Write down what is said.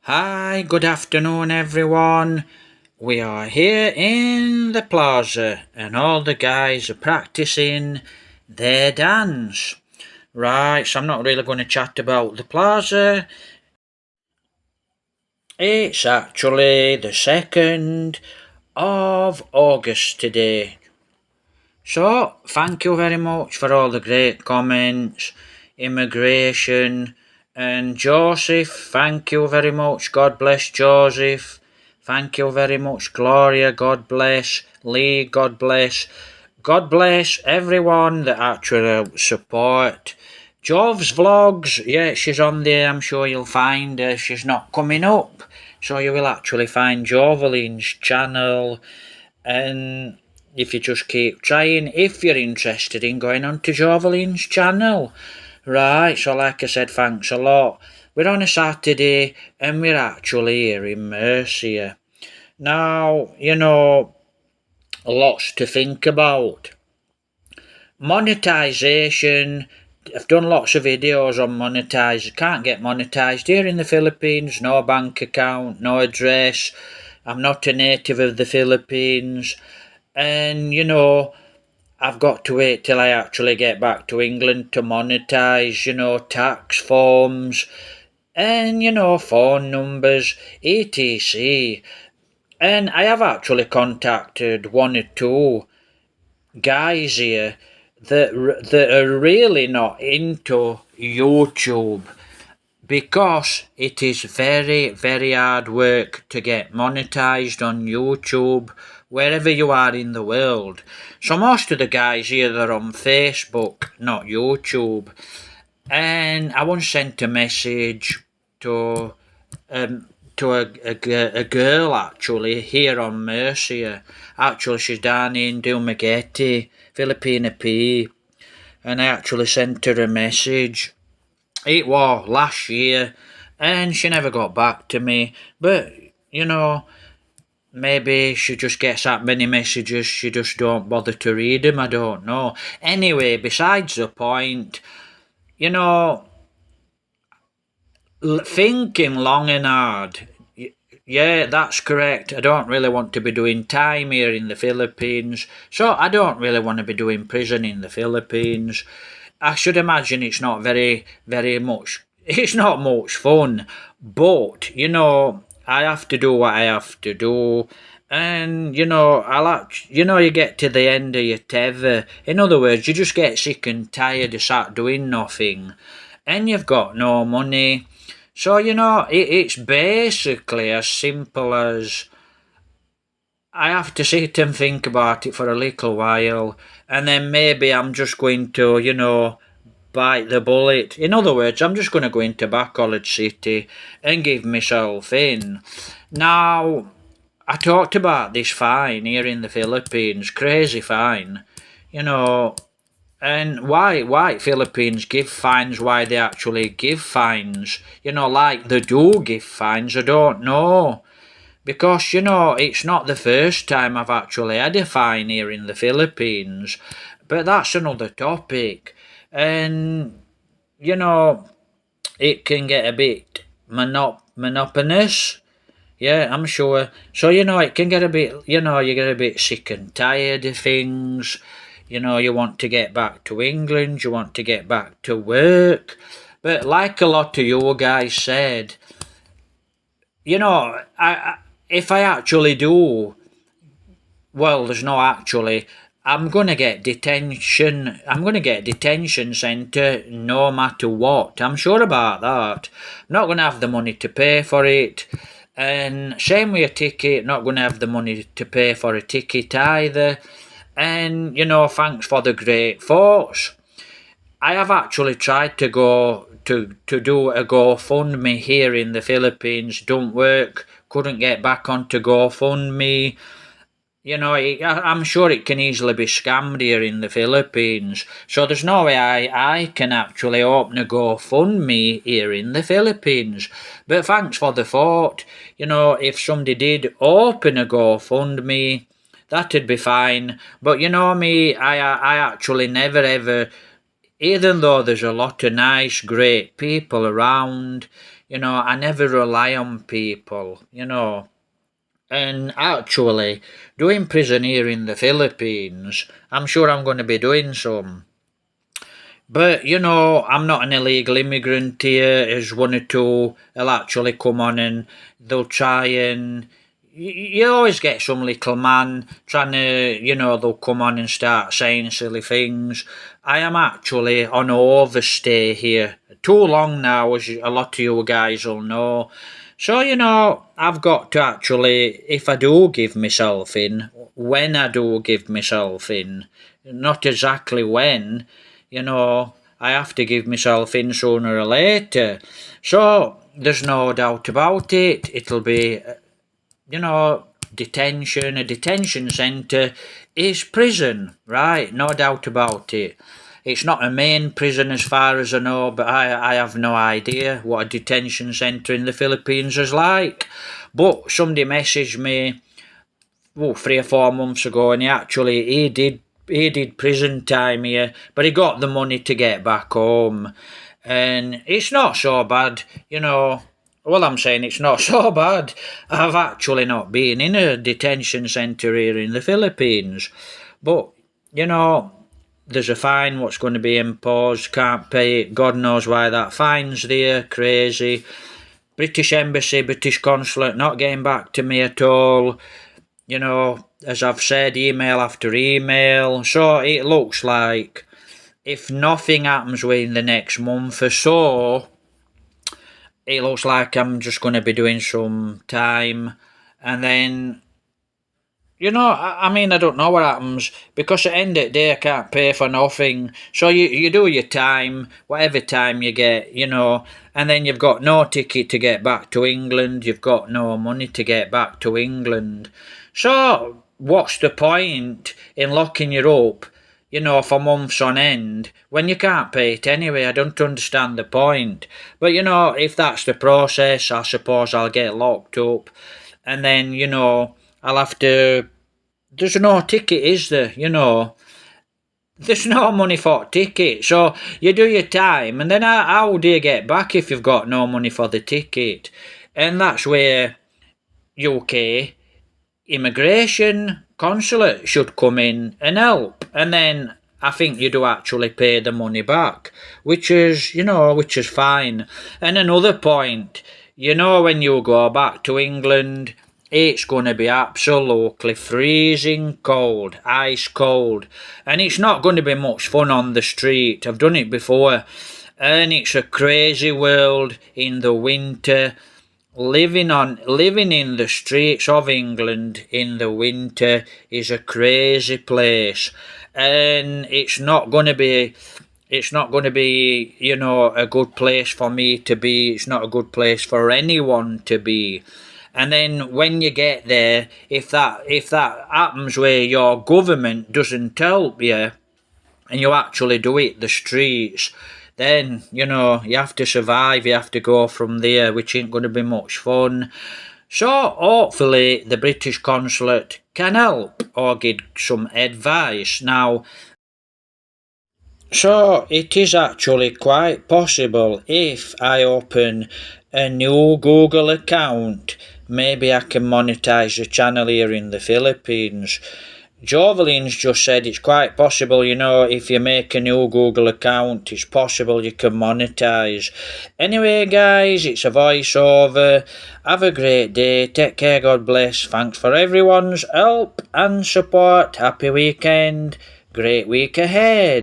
Hi, good afternoon, everyone. We are here in the plaza, and all the guys are practicing their dance. Right, so I'm not really going to chat about the plaza. It's actually the 2nd of August today. So, thank you very much for all the great comments, immigration, and Joseph, thank you very much. God bless Joseph. Thank you very much, Gloria. God bless Lee. God bless. God bless everyone that actually support. Jov's vlogs, yeah, she's on there. I'm sure you'll find her. She's not coming up, so you will actually find Joveline's channel, and if you just keep trying, if you're interested in going on to Joveline's channel. Right, so like I said, thanks a lot. We're on a Saturday and we're actually here in Mercia. Now, lots to think about. Monetization. I've done lots of videos on monetize. Can't get monetized here in the Philippines. No bank account, no address. I'm not a native of the Philippines. And, I've got to wait till I actually get back to England to monetize, tax forms and, phone numbers, etc. And I have actually contacted one or two guys here that are really not into YouTube, because it is very, very hard work to get monetized on YouTube wherever you are in the world. So most of the guys here are on Facebook, not YouTube. And I once sent a message to a girl actually here on Mercia. Actually, she's down in Dumaguete, Filipina P, and I actually sent her a message. It was last year, and she never got back to me. But maybe she just gets that many messages, she just don't bother to read them. I don't know. Anyway, besides the point, thinking long and hard. Yeah, that's correct. I don't really want to be doing time here in the Philippines, so I don't really want to be doing prison in the Philippines. I should imagine it's not very, very much. It's not much fun, but I have to do what I have to do. And you get to the end of your tether. In other words, you just get sick and tired of sat doing nothing, and you've got no money. So, it's basically as simple as I have to sit and think about it for a little while, and then maybe I'm just going to, bite the bullet. In other words, I'm just going to go into Back College City and give myself in. Now, I talked about this fine here in the Philippines, crazy fine, and why Philippines give fines, why they actually give fines, like they do give fines, I don't know. Because, it's not the first time I've actually had a fine here in the Philippines, but that's another topic. And, it can get a bit monotonous. Yeah, I'm sure. So, it can get a bit, you get a bit sick and tired of things. You want to get back to England, you want to get back to work. But like a lot of you guys said, if I actually do, well, there's no actually, I'm going to get detention. I'm going to get detention centre no matter what. I'm sure about that. I'm not going to have the money to pay for it. And same with a ticket, not going to have the money to pay for a ticket either. And, thanks for the great thoughts. I have actually tried to go to do a GoFundMe here in the Philippines. Don't work. Couldn't get back onto GoFundMe. I'm sure it can easily be scammed here in the Philippines. So there's no way I can actually open a GoFundMe here in the Philippines. But thanks for the thought. If somebody did open a GoFundMe, that'd be fine. But me, I actually never ever, even though there's a lot of nice, great people around, I never rely on people, And actually, doing prison here in the Philippines, I'm sure I'm going to be doing some. But, I'm not an illegal immigrant here, as one or two will actually come on and they'll try and. You always get some little man trying to, they'll come on and start saying silly things. I am actually on overstay here. Too long now, as a lot of you guys will know. So, I've got to actually, if I do give myself in, when I do give myself in, not exactly when, I have to give myself in sooner or later. So, there's no doubt about it. It'll be, detention. A detention centre is prison, right? No doubt about it. It's not a main prison as far as I know, but I have no idea what a detention centre in the Philippines is like. But somebody messaged me 3 or 4 months ago, and he did prison time here, but he got the money to get back home, and it's not so bad, Well, I'm saying it's not so bad. I've actually not been in a detention centre here in the Philippines, but there's a fine what's going to be imposed. Can't pay it. God knows why that fine's there. Crazy. British Embassy, British Consulate not getting back to me at all. As I've said, email after email. So it looks like if nothing happens within the next month or so, it looks like I'm just going to be doing some time. And then, I don't know what happens, because at the end of the day I can't pay for nothing. So you do your time, whatever time you get, and then you've got no ticket to get back to England, you've got no money to get back to England. So what's the point in locking you up, for months on end when you can't pay it anyway? I don't understand the point. But, if that's the process, I suppose I'll get locked up. And then, I'll have to. There's no ticket, is there? There's no money for a ticket. So you do your time, and then how do you get back if you've got no money for the ticket? And that's where UK immigration consulate should come in and help. And then I think you do actually pay the money back, which is fine. And another point, when you go back to England, it's going to be absolutely freezing cold, ice cold, and it's not going to be much fun on the street. I've done it before, and it's a crazy world in the winter. Living in the streets of England in the winter is a crazy place, and it's not going to be, a good place for me to be. It's not a good place for anyone to be. And then when you get there, if that happens where your government doesn't help you, and you actually do it the streets, then, you have to survive, you have to go from there, which ain't going to be much fun. So, hopefully, the British Consulate can help or give some advice. Now, so it is actually quite possible if I open a new Google account, maybe I can monetize the channel here in the Philippines. Jovelin's just said it's quite possible, if you make a new Google account, it's possible you can monetize. Anyway, guys, it's a voiceover. Have a great day. Take care. God bless. Thanks for everyone's help and support. Happy weekend. Great week ahead.